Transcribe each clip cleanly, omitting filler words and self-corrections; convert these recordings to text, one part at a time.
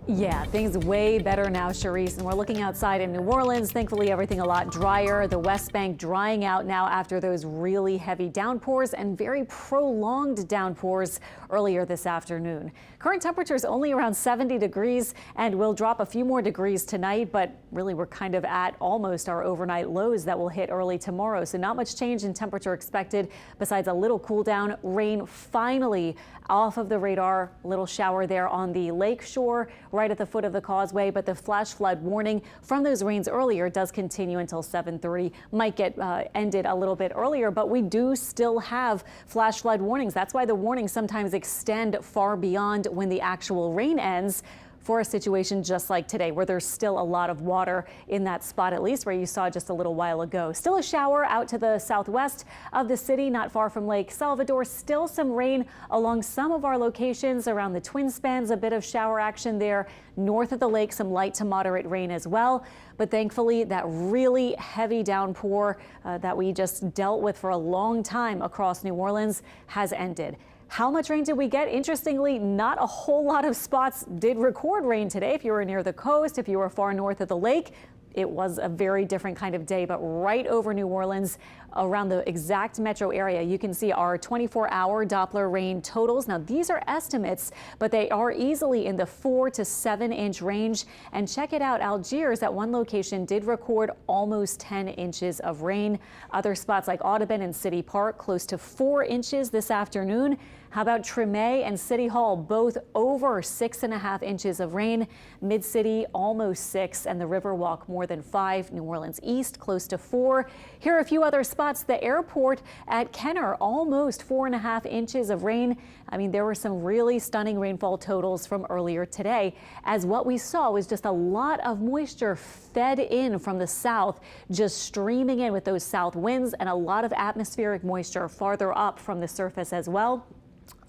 Yeah, things way better now, Charisse. And we're looking outside in New Orleans. Thankfully, everything a lot drier. The West Bank drying out now after those really heavy downpours and very prolonged downpours earlier this afternoon. Current temperatures only around 70 degrees and will drop a few more degrees tonight. But really, we're kind of at almost our overnight lows that will hit early tomorrow. So not much change in temperature expected besides a little cool down. Rain finally off of the radar. Little shower there on the lake shore right at the foot of the causeway, but the flash flood warning from those rains earlier does continue until 7:30. Might get ended a little bit earlier, but we do still have flash flood warnings. That's why the warnings sometimes extend far beyond when the actual rain ends, for a situation just like today, where there's still a lot of water in that spot, at least where you saw just a little while ago. Still a shower out to the southwest of the city, not far from Lake Salvador. Still some rain along some of our locations around the Twin Spans, a bit of shower action there. North of the lake, some light to moderate rain as well. But thankfully, that really heavy downpour that we just dealt with for a long time across New Orleans has ended. How much rain did we get? Interestingly, not a whole lot of spots did record rain today. If you were near the coast, if you were far north of the lake, it was a very different kind of day. But right over New Orleans, around the exact metro area, you can see our 24-hour Doppler rain totals. Now, these are estimates, but they are easily in the 4 to 7 inch range. And check it out, Algiers at one location did record almost 10 inches of rain. Other spots like Audubon and City Park close to 4 inches this afternoon. How about Treme and City Hall, both over 6.5 inches of rain. Mid-City almost 6, and the Riverwalk more than 5. New Orleans East close to 4. Here are a few other spots. The airport at Kenner, almost 4.5 inches of rain. I mean, there were some really stunning rainfall totals from earlier today, as what we saw was just a lot of moisture fed in from the south, just streaming in with those south winds, and a lot of atmospheric moisture farther up from the surface as well.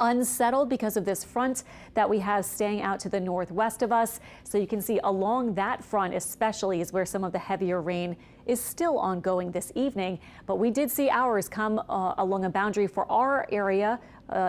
Unsettled because of this front that we have staying out to the northwest of us. So you can see along that front especially is where some of the heavier rain is still ongoing this evening. But we did see ours come along a boundary for our area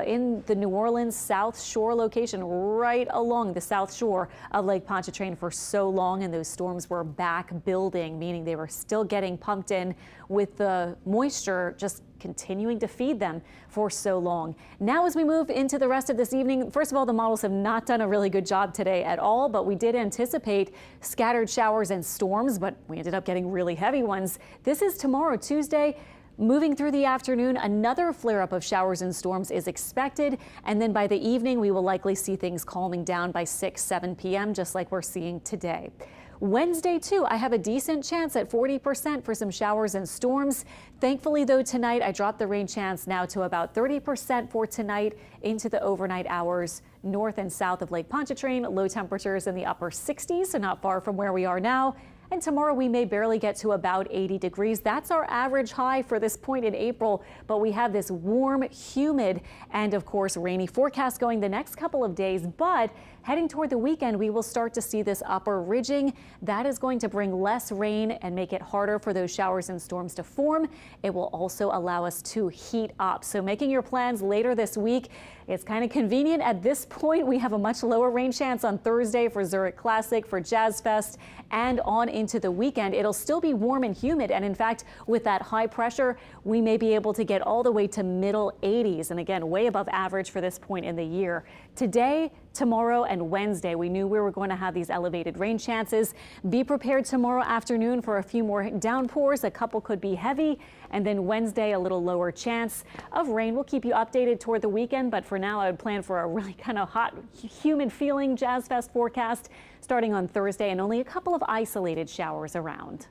in the New Orleans South Shore location, right along the south shore of Lake Pontchartrain for so long. And those storms were back building, meaning they were still getting pumped in with the moisture just continuing to feed them for so long. Now, as we move into the rest of this evening, first of all, the models have not done a really good job today at all, but we did anticipate scattered showers and storms, but we ended up getting really heavy ones. This is tomorrow, Tuesday. Moving through the afternoon, another flare-up of showers and storms is expected. And then by the evening, we will likely see things calming down by 6, 7 p.m., just like we're seeing today. Wednesday, too, I have a decent chance at 40% for some showers and storms. Thankfully, though, tonight I dropped the rain chance now to about 30% for tonight into the overnight hours. North and south of Lake Pontchartrain, low temperatures in the upper 60s, so not far from where we are now. And tomorrow we may barely get to about 80 degrees. That's our average high for this point in April. But we have this warm, humid, and of course rainy forecast going the next couple of days. But heading toward the weekend, we will start to see this upper ridging. That is going to bring less rain and make it harder for those showers and storms to form. It will also allow us to heat up. So making your plans later this week, it's kind of convenient. At this point, we have a much lower rain chance on Thursday for Zurich Classic, for Jazz Fest, and on into the weekend. It'll still be warm and humid. And in fact, with that high pressure, we may be able to get all the way to middle 80s. And again, way above average for this point in the year. Today, tomorrow, and Wednesday, we knew we were going to have these elevated rain chances. Be prepared tomorrow afternoon for a few more downpours. A couple could be heavy. And then Wednesday, a little lower chance of rain. We'll keep you updated toward the weekend. But for now, I would plan for a really kind of hot, humid feeling Jazz Fest forecast starting on Thursday, and only a couple of isolated showers around.